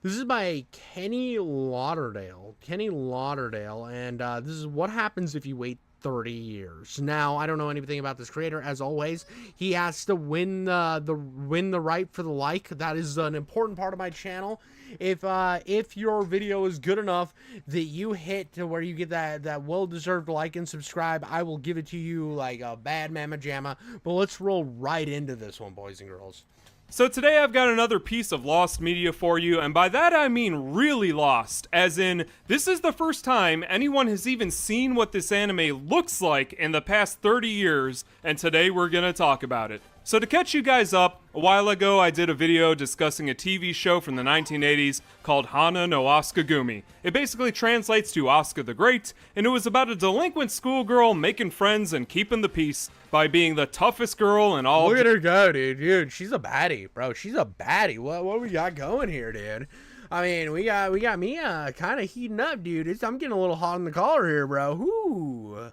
This is by Kenny Lauderdale. Kenny Lauderdale, and this is what happens if you wait 30 years. Now, I don't know anything about this creator. As always, he has to win the right for the like. That is an important part of my channel. If your video is good enough that you hit to where you get that well-deserved like and subscribe, I will give it to you like a bad mamma jamma. But let's roll right into this one, boys and girls. So today I've got another piece of lost media for you, and by that I mean really lost, as in, this is the first time anyone has even seen what this anime looks like in the past 30 years, and today we're gonna talk about it. So to catch you guys up, a while ago I did a video discussing a TV show from the 1980s called Hana no Asuka Gumi. It basically translates to Asuka the Great, and it was about a delinquent schoolgirl making friends and keeping the peace by being the toughest girl in all. Look at her go, dude. Dude, she's a baddie, bro. She's a baddie. What we got going here, dude? I mean, we got me kind of heating up, dude. I'm getting a little hot in the collar here, bro. Ooh.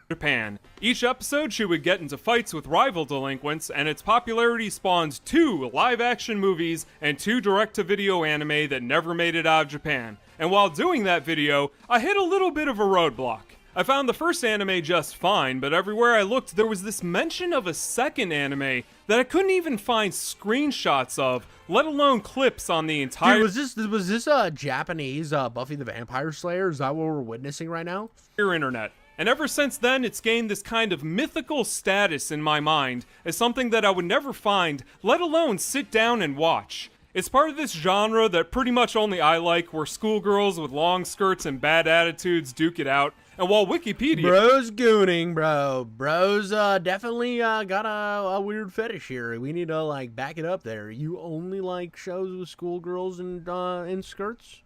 Japan. Each episode she would get into fights with rival delinquents, and its popularity spawned 2 live-action movies and 2 direct-to-video anime that never made it out of Japan. And while doing that video, I hit a little bit of a roadblock. I found the first anime just fine, but everywhere I looked there was this mention of a second anime that I couldn't even find screenshots of, let alone clips on the entire— Dude, was this a Japanese Buffy the Vampire Slayer? Is that what we're witnessing right now? internet. And ever since then, it's gained this kind of mythical status in my mind as something that I would never find, let alone sit down and watch. It's part of this genre that pretty much only I like, where schoolgirls with long skirts and bad attitudes duke it out. And while Wikipedia— Bro's gooning, bro. Bro's definitely got a weird fetish here. We need to like back it up there. You only like shows with schoolgirls and in skirts?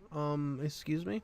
Excuse me?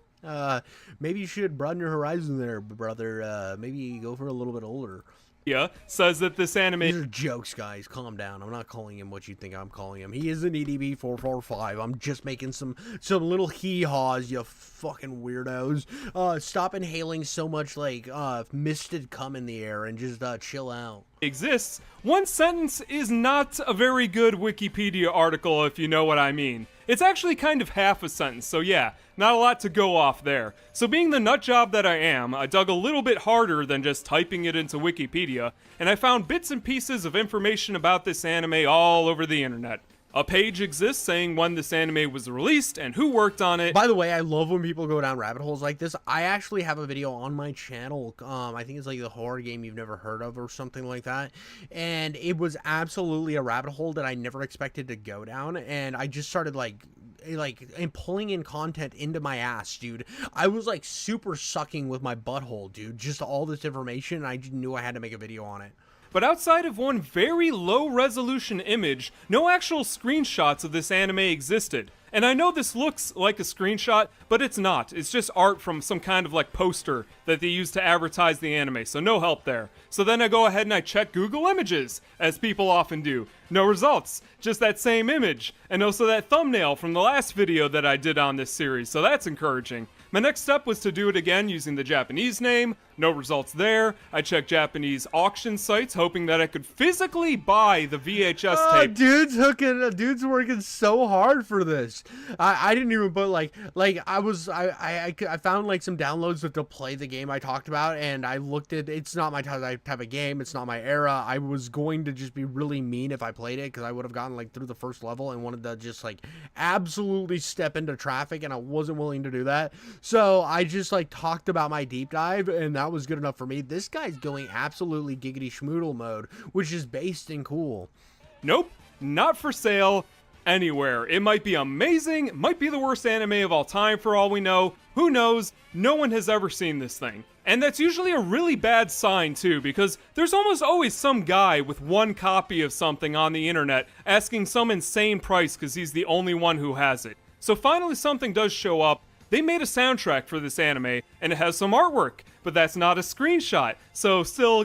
Maybe you should broaden your horizon there, brother. Maybe go for a little bit older. Yeah, says that this anime— These are jokes, guys. Calm down. I'm not calling him what you think I'm calling him. He is an EDB 445. I'm just making some little hee-haws, you fucking weirdos. Stop inhaling so much like misted cum in the air and just chill out. exists, one sentence is not a very good Wikipedia article, if you know what I mean. It's actually kind of half a sentence, so yeah, not a lot to go off there. So being the nut job that I am, I dug a little bit harder than just typing it into Wikipedia, and I found bits and pieces of information about this anime all over the internet. A page exists saying when this anime was released and who worked on it. By the way, I love when people go down rabbit holes like this. I actually have a video on my channel. I think it's like the horror game you've never heard of or something like that. And it was absolutely a rabbit hole that I never expected to go down. And I just started and pulling in content into my ass, dude. I was like super sucking with my butthole, dude. Just all this information. And I just knew I had to make a video on it. But outside of one very low resolution image, no actual screenshots of this anime existed. And I know this looks like a screenshot, but it's not. It's just art from some kind of like poster that they use to advertise the anime, so no help there. So then I go ahead and I check Google Images, as people often do. No results, just that same image, and also that thumbnail from the last video that I did on this series, so that's encouraging. My next step was to do it again using the Japanese name. No results there. I checked Japanese auction sites, hoping that I could physically buy the VHS tape. Dude's working so hard for this. I didn't even put I found like some downloads to play the game I talked about, and I looked at it's not my type of game. It's not my era. I was going to just be really mean if I played it because I would have gotten like through the first level and wanted to just like absolutely step into traffic, and I wasn't willing to do that. So I just like talked about my deep dive, and that was good enough for me. This guy's going absolutely giggity schmoodle mode, which is based and cool. Nope, not for sale anywhere. It might be amazing, might be the worst anime of all time for all we know. Who knows? No one has ever seen this thing. And that's usually a really bad sign too, because there's almost always some guy with one copy of something on the internet asking some insane price because he's the only one who has it. So finally something does show up. They made a soundtrack for this anime, and it has some artwork, but that's not a screenshot, so still,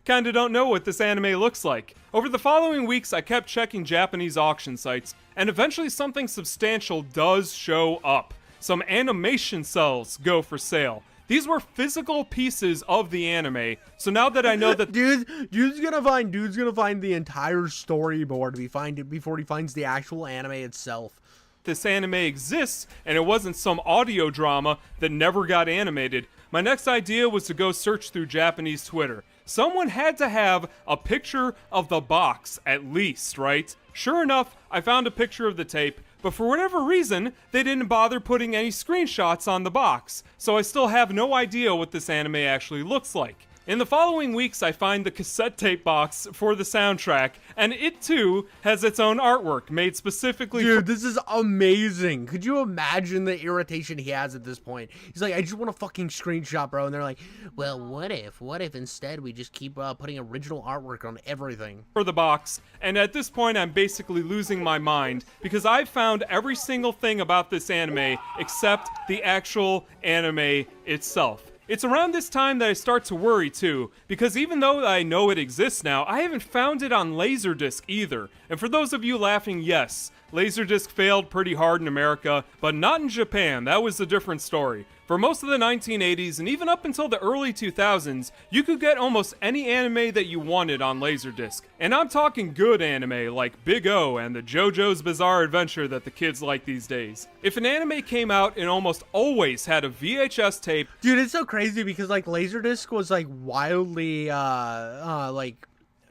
kinda don't know what this anime looks like. Over the following weeks, I kept checking Japanese auction sites, and eventually something substantial does show up. Some animation cells go for sale. These were physical pieces of the anime, so now that I know that— Dude's gonna find the entire storyboard before he finds the actual anime itself. this anime exists and it wasn't some audio drama that never got animated, my next idea was to go search through Japanese Twitter. Someone had to have a picture of the box, at least, right? Sure enough, I found a picture of the tape, but for whatever reason, they didn't bother putting any screenshots on the box, so I still have no idea what this anime actually looks like. In the following weeks, I find the cassette tape box for the soundtrack, and it too has its own artwork made specifically Dude, this is amazing. Could you imagine the irritation he has at this point? He's like, I just want a fucking screenshot, bro. And they're like, well, what if instead we just keep putting original artwork on everything? For the box, and at this point I'm basically losing my mind because I've found every single thing about this anime except the actual anime itself. It's around this time that I start to worry too, because even though I know it exists now, I haven't found it on Laserdisc either. And for those of you laughing, yes, Laserdisc failed pretty hard in America, but not in Japan. That was a different story. For most of the 1980s and even up until the early 2000s, you could get almost any anime that you wanted on Laserdisc. And I'm talking good anime like Big O and the JoJo's Bizarre Adventure that the kids like these days. If an anime came out, it almost always had a VHS tape. Dude, it's so crazy because like Laserdisc was like wildly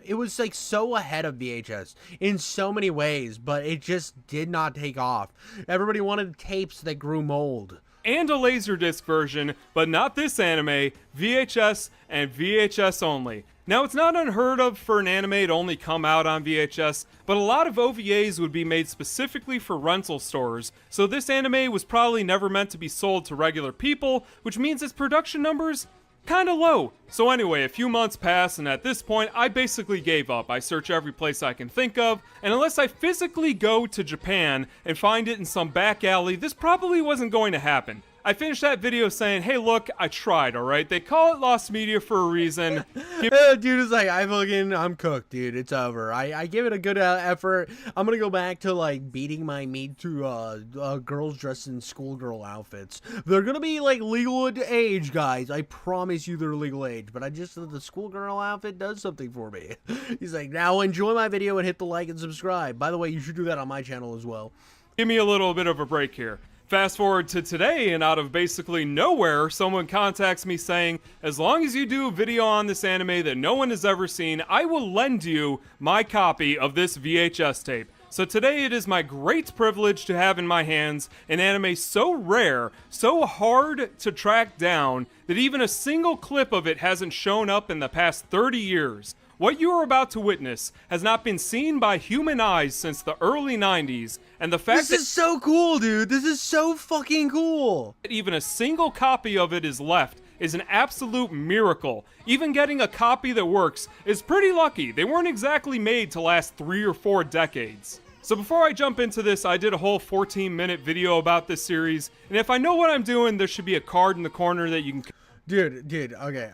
it was like so ahead of VHS in so many ways, but it just did not take off. Everybody wanted tapes that grew mold. And a Laserdisc version, but not this anime, VHS and VHS only. Now, it's not unheard of for an anime to only come out on VHS, but a lot of OVAs would be made specifically for rental stores, so this anime was probably never meant to be sold to regular people, which means its production numbers kinda low. So anyway, a few months pass, and at this point, I basically gave up. I search every place I can think of, and unless I physically go to Japan and find it in some back alley, this probably wasn't going to happen. I finished that video saying, hey look, I tried, alright? They call it lost media for a reason. Dude is like, I'm cooked, dude. It's over. I give it a good effort. I'm gonna go back to like beating my meat to girls dressed in schoolgirl outfits. They're gonna be like legal age, guys. I promise you they're legal age. But the schoolgirl outfit does something for me. He's like, now enjoy my video and hit the like and subscribe. By the way, you should do that on my channel as well. Give me a little bit of a break here. Fast forward to today, and out of basically nowhere, someone contacts me saying, as long as you do a video on this anime that no one has ever seen, I will lend you my copy of this VHS tape. So today it is my great privilege to have in my hands an anime so rare, so hard to track down, that even a single clip of it hasn't shown up in the past 30 years. What you are about to witness has not been seen by human eyes since the early 90s, and the fact This is so cool, dude. This is so fucking cool. that even a single copy of it is left is an absolute miracle. Even getting a copy that works is pretty lucky. They weren't exactly made to last 3 or 4 decades. So before I jump into this, I did a whole 14-minute video about this series, and if I know what I'm doing, there should be a card in the corner that you can... Dude, okay.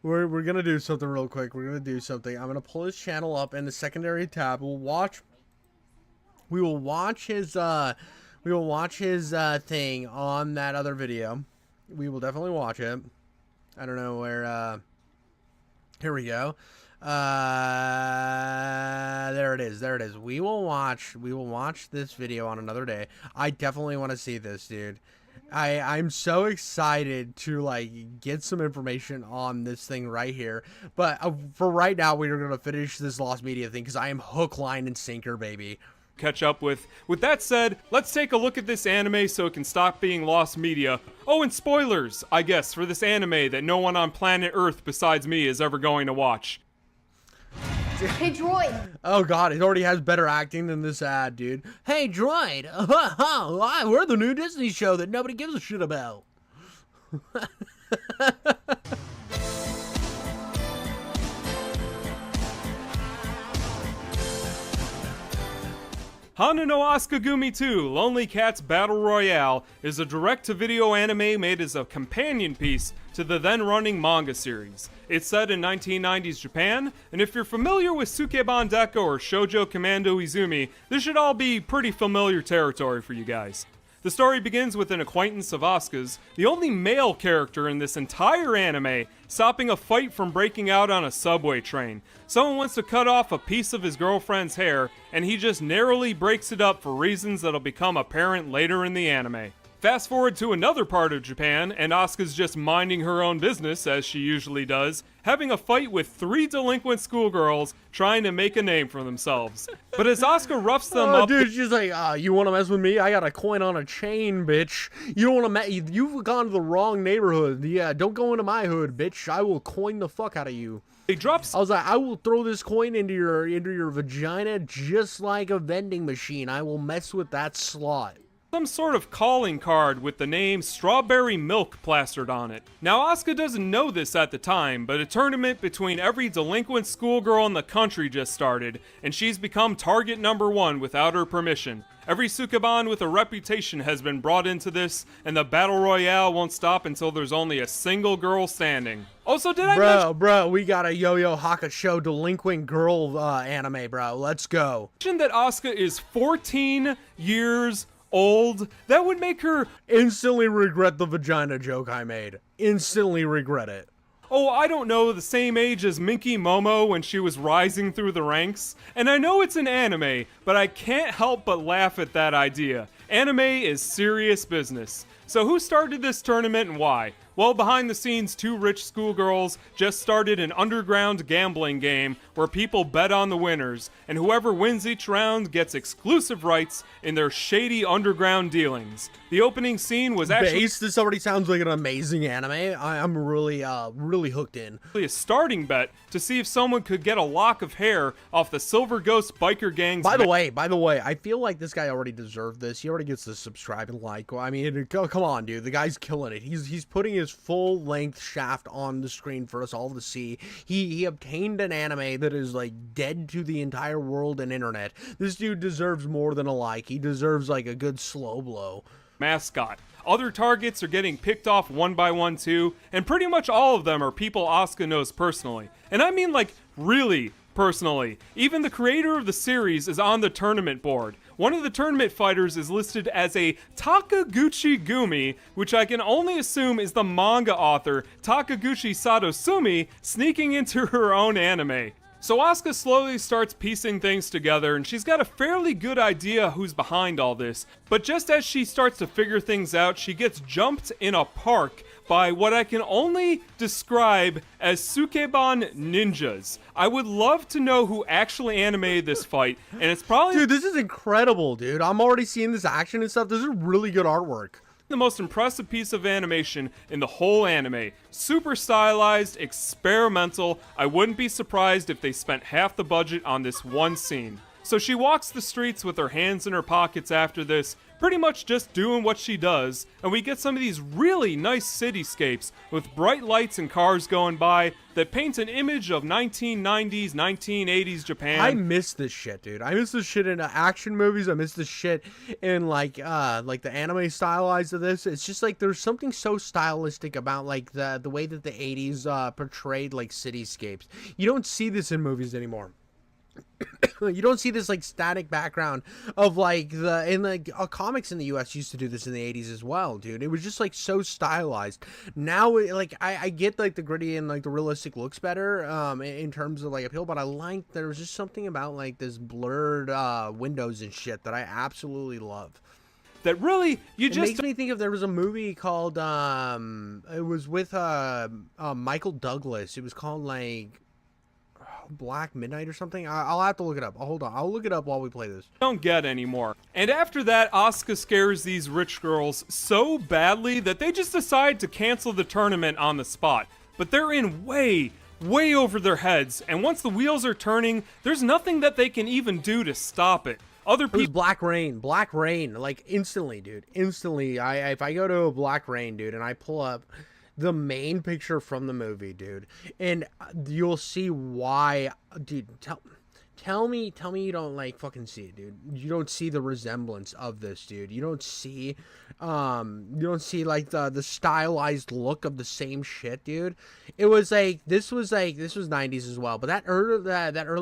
We're gonna do something real quick. I'm gonna pull his channel up in the secondary tab. We will watch his thing on that other video. We will definitely watch it. I don't know where, here we go. There it is. We will watch this video on another day. I definitely want to see this, dude. I'm so excited to like get some information on this thing right here, but for right now we're gonna finish this lost media thing because I am hook, line, and sinker, baby. Catch up with. With that said, let's take a look at this anime so it can stop being lost media. Oh, and spoilers, I guess, for this anime that no one on planet Earth besides me is ever going to watch. Hey, droid! Oh god, it already has better acting than this ad, dude. Hey, droid! We're the new Disney show that nobody gives a shit about. Hana no Asukagumi 2, Lonely Cats Battle Royale, is a direct-to-video anime made as a companion piece to the then-running manga series. It's set in 1990s Japan, and if you're familiar with Sukeban Deko or Shoujo Commando Izumi, this should all be pretty familiar territory for you guys. The story begins with an acquaintance of Asuka's, the only male character in this entire anime, stopping a fight from breaking out on a subway train. Someone wants to cut off a piece of his girlfriend's hair, and he just narrowly breaks it up for reasons that'll become apparent later in the anime. Fast forward to another part of Japan, and Asuka's just minding her own business, as she usually does, having a fight with 3 delinquent schoolgirls trying to make a name for themselves. But as Asuka roughs them up... Dude, she's like, you want to mess with me? I got a coin on a chain, bitch. You don't want to you've gone to the wrong neighborhood. Yeah, don't go into my hood, bitch. I will coin the fuck out of you. He drops... I was like, I will throw this coin into your vagina just like a vending machine. I will mess with that slot. Some sort of calling card with the name Strawberry Milk plastered on it. Now, Asuka doesn't know this at the time, but a tournament between every delinquent schoolgirl in the country just started, and she's become target number 1 without her permission. Every Sukeban with a reputation has been brought into this, and the battle royale won't stop until there's only a single girl standing. Also, did I mention... Bro, we got a Yo-Yo Hakusho delinquent girl anime, bro. Let's go. That Asuka is 14 years old. That would make her instantly regret the vagina joke I made. Instantly regret it. Oh, I don't know, the same age as Minky Momo when she was rising through the ranks. And I know it's an anime, but I can't help but laugh at that idea. Anime is serious business. So who started this tournament and why? Well, behind the scenes, 2 rich schoolgirls just started an underground gambling game where people bet on the winners, and whoever wins each round gets exclusive rights in their shady underground dealings. The opening scene was actually... This already sounds like an amazing anime. I'm really hooked in. A starting bet to see if someone could get a lock of hair off the Silver Ghost biker gang's... By the way, I feel like this guy already deserved this. He already gets to subscribe and like. I mean, come on, dude. The guy's killing it. He's putting his full-length shaft on the screen for us all to see. He obtained an anime that is like dead to the entire world and internet. This dude deserves more than a like. He deserves like a good slow blow. Mascot. Other targets are getting picked off one by one too, and pretty much all of them are people Asuka knows personally. And I mean like really personally. Even the creator of the series is on the tournament board. One of the tournament fighters is listed as a Takaguchi Gumi, which I can only assume is the manga author Takaguchi Sadosumi sneaking into her own anime. So Asuka slowly starts piecing things together, and she's got a fairly good idea who's behind all this. But just as she starts to figure things out, she gets jumped in a park by what I can only describe as Sukeban ninjas. I would love to know who actually animated this fight, and it's probably... Dude, this is incredible, dude. I'm already seeing this action and stuff. This is really good artwork. The most impressive piece of animation in the whole anime. Super stylized, experimental. I wouldn't be surprised if they spent half the budget on this one scene. So she walks the streets with her hands in her pockets after this, pretty much just doing what she does, and we get some of these really nice cityscapes with bright lights and cars going by that paint an image of 1990s, 1980s Japan. I miss this shit, dude. I miss this shit in action movies. I miss this shit in like the anime stylized of this. It's just like there's something so stylistic about like the way that the 80s portrayed like cityscapes. You don't see this in movies anymore. You don't see this like static background of like comics in the US used to do this in the 80s as well, dude. It was just like so stylized. Now I get like the gritty and like the realistic looks better in terms of like appeal, but I like there was just something about like this blurred windows and shit that I absolutely love. That really, it makes me think of there was a movie called it was with Michael Douglas. It was called like Black Midnight or something. I'll have to look it up. Hold on, I'll look it up while we play this. Don't get anymore. And after that, Asuka scares these rich girls so badly that they just decide to cancel the tournament on the spot. But they're in way over their heads, and once the wheels are turning, there's nothing that they can even do to stop it. Other people... It was Black Rain, like instantly, dude. Instantly, if I go to a Black Rain, dude, and I pull up the main picture from the movie, dude, and you'll see why, dude. Tell me you don't like fucking see it, dude. You don't see the resemblance of this, dude. You don't see like the stylized look of the same shit, dude. It was like this was 90s as well, but that early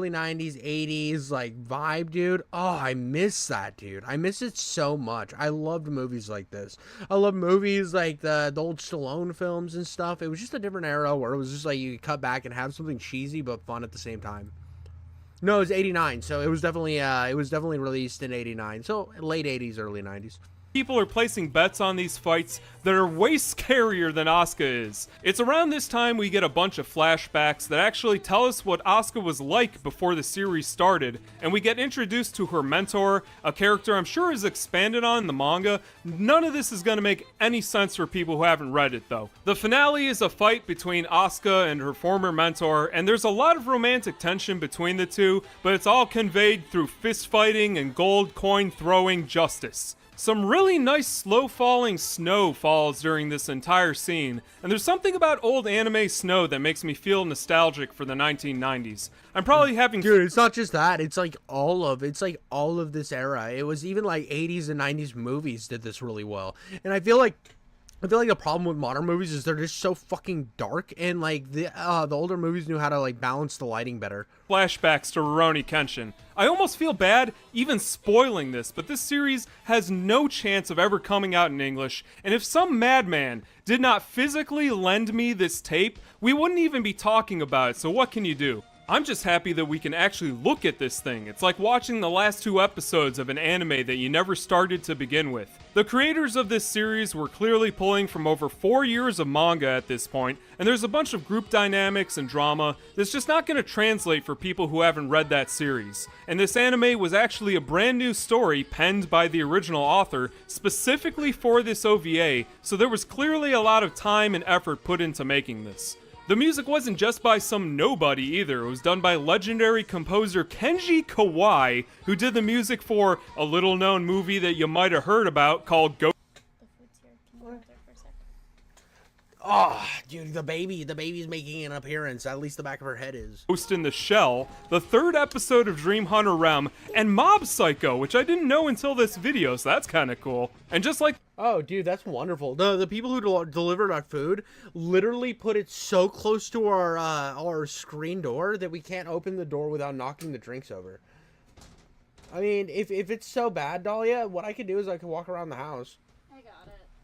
90s, 80s like vibe, dude. Oh, I miss that, dude. I miss it so much. I loved movies like this. I love movies like the old Stallone films and stuff. It was just a different era where it was just like you could cut back and have something cheesy but fun at the same time. No, it was 89, so it was definitely released in 89. So late 80s, early 90s. People are placing bets on these fights that are way scarier than Asuka is. It's around this time we get a bunch of flashbacks that actually tell us what Asuka was like before the series started, and we get introduced to her mentor, a character I'm sure is expanded on in the manga. None of this is going to make any sense for people who haven't read it though. The finale is a fight between Asuka and her former mentor, and there's a lot of romantic tension between the two, but it's all conveyed through fist fighting and gold coin throwing justice. Some really nice slow-falling snow falls during this entire scene, and there's something about old anime snow that makes me feel nostalgic for the 1990s. I'm probably having... Dude, it's not just that. It's like all of this era. It was even like 80s and 90s movies did this really well. And I feel like the problem with modern movies is they're just so fucking dark, and like the older movies knew how to like balance the lighting better. Flashbacks to Rurouni Kenshin. I almost feel bad even spoiling this, but this series has no chance of ever coming out in English, and if some madman did not physically lend me this tape, we wouldn't even be talking about it, so what can you do? I'm just happy that we can actually look at this thing. It's like watching the last 2 episodes of an anime that you never started to begin with. The creators of this series were clearly pulling from over 4 years of manga at this point, and there's a bunch of group dynamics and drama that's just not going to translate for people who haven't read that series. And this anime was actually a brand new story penned by the original author specifically for this OVA, so there was clearly a lot of time and effort put into making this. The music wasn't just by some nobody either. It was done by legendary composer Kenji Kawai, who did the music for a little-known movie that you might have heard about called Ghost. Oh, dude, the baby's making an appearance. At least the back of her head is. Ghost in the Shell, the 3rd episode of Dream Hunter Rem, and Mob Psycho, which I didn't know until this video, so that's kind of cool. And just like... Oh, dude, that's wonderful. The people who delivered our food literally put it so close to our screen door that we can't open the door without knocking the drinks over. I mean, if it's so bad, Dahlia, what I could do is I could walk around the house.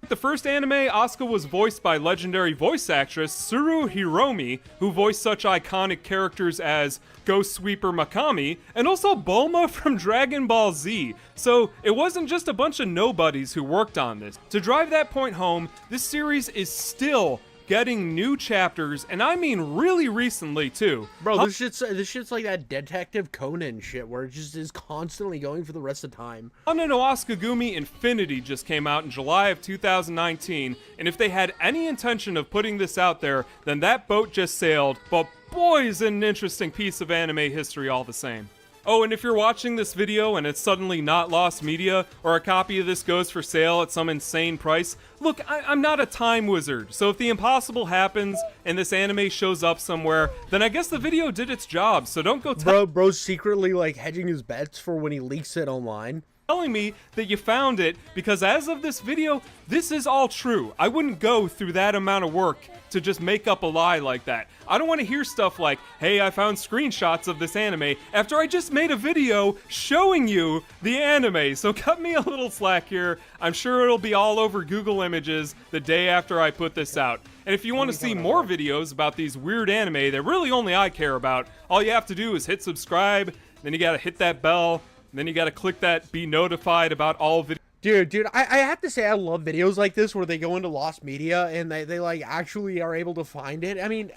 The first anime, Asuka was voiced by legendary voice actress Tsuru Hiromi, who voiced such iconic characters as Ghost Sweeper Makami, and also Bulma from Dragon Ball Z. So it wasn't just a bunch of nobodies who worked on this. To drive that point home, this series is still getting new chapters, and I mean really recently too. Bro, this shit's like that Detective Conan shit where it just is constantly going for the rest of time. Hana no Asukagumi Infinity just came out in July of 2019, and if they had any intention of putting this out there, then that boat just sailed, but boy is it an interesting piece of anime history all the same. Oh, and if you're watching this video and it's suddenly not lost media, or a copy of this goes for sale at some insane price, look, I'm not a time wizard, so if the impossible happens and this anime shows up somewhere, then I guess the video did its job, so don't go Bro's secretly like hedging his bets for when he leaks it online. Telling me that you found it, because as of this video, this is all true. I wouldn't go through that amount of work to just make up a lie like that. I don't want to hear stuff like, hey, I found screenshots of this anime, after I just made a video showing you the anime, so cut me a little slack here. I'm sure it'll be all over Google Images the day after I put this out. And if you want to see more videos about these weird anime that really only I care about, all you have to do is hit subscribe, then you gotta hit that bell, then you gotta click that be notified about all videos. Dude, I have to say I love videos like this where they go into lost media and they like actually are able to find it. I mean,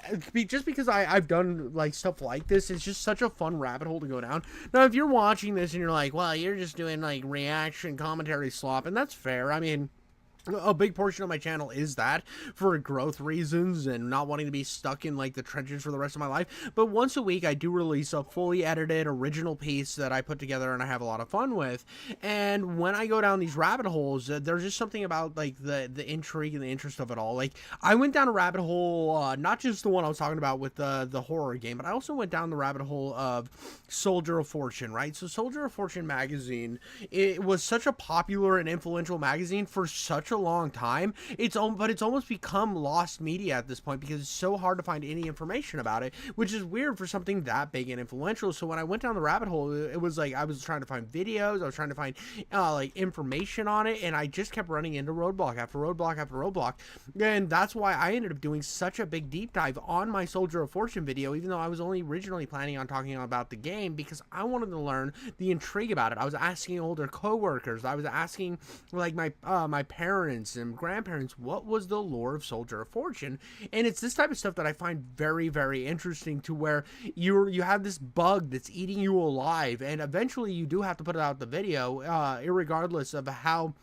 just because I've done like stuff like this, it's just such a fun rabbit hole to go down. Now, if you're watching this and you're like, well, you're just doing like reaction commentary slop, and that's fair. I mean, a big portion of my channel is that, for growth reasons and not wanting to be stuck in like the trenches for the rest of my life. But once a week I do release a fully edited original piece that I put together and I have a lot of fun with. And when I go down these rabbit holes, there's just something about like the intrigue and the interest of it all. Like, I went down a rabbit hole, not just the one I was talking about with the horror game, but I also went down the rabbit hole of Soldier of Fortune, right? So Soldier of Fortune magazine, it was such a popular and influential magazine for such a long time. But it's almost become lost media at this point because it's so hard to find any information about it, which is weird for something that big and influential. So when I went down the rabbit hole, it was like I was trying to find videos, I was trying to find like information on it, and I just kept running into roadblock after roadblock after roadblock. And that's why I ended up doing such a big deep dive on my Soldier of Fortune video, even though I was only originally planning on talking about the game, because I wanted to learn the intrigue about it. I was asking older coworkers, I was asking like my parents and grandparents, what was the lore of Soldier of Fortune? And it's this type of stuff that I find very, very interesting, to where you have this bug that's eating you alive, and eventually you do have to put out the video, irregardless of how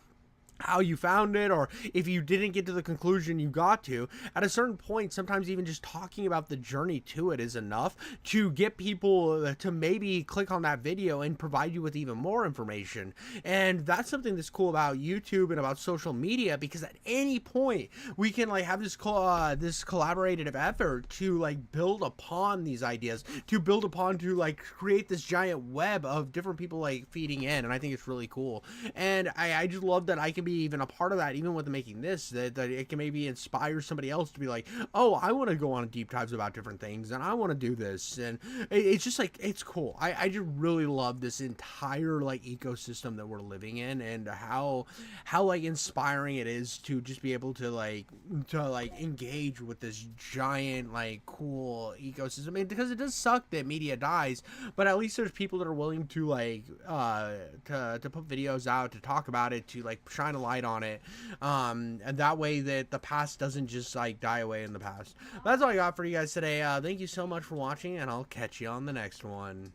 you found it, or if you didn't get to the conclusion you got to. At a certain point, sometimes even just talking about the journey to it is enough to get people to maybe click on that video and provide you with even more information. And that's something that's cool about YouTube and about social media, because at any point we can like have this this collaborative effort to like build upon these ideas, to build upon, to like create this giant web of different people like feeding in. And I think it's really cool, and I just love that I can be even a part of that, even with making this, that it can maybe inspire somebody else to be like, oh, I want to go on deep dives about different things, and I want to do this. And it's just like, it's cool. I just really love this entire like ecosystem that we're living in, and how like inspiring it is to just be able to like engage with this giant like cool ecosystem. I mean, because it does suck that media dies, but at least there's people that are willing to like to put videos out, to talk about it, to like shine a light on it, and that way that the past doesn't just like die away in the past. That's all I got for you guys today. Thank you so much for watching, and I'll catch you on the next one.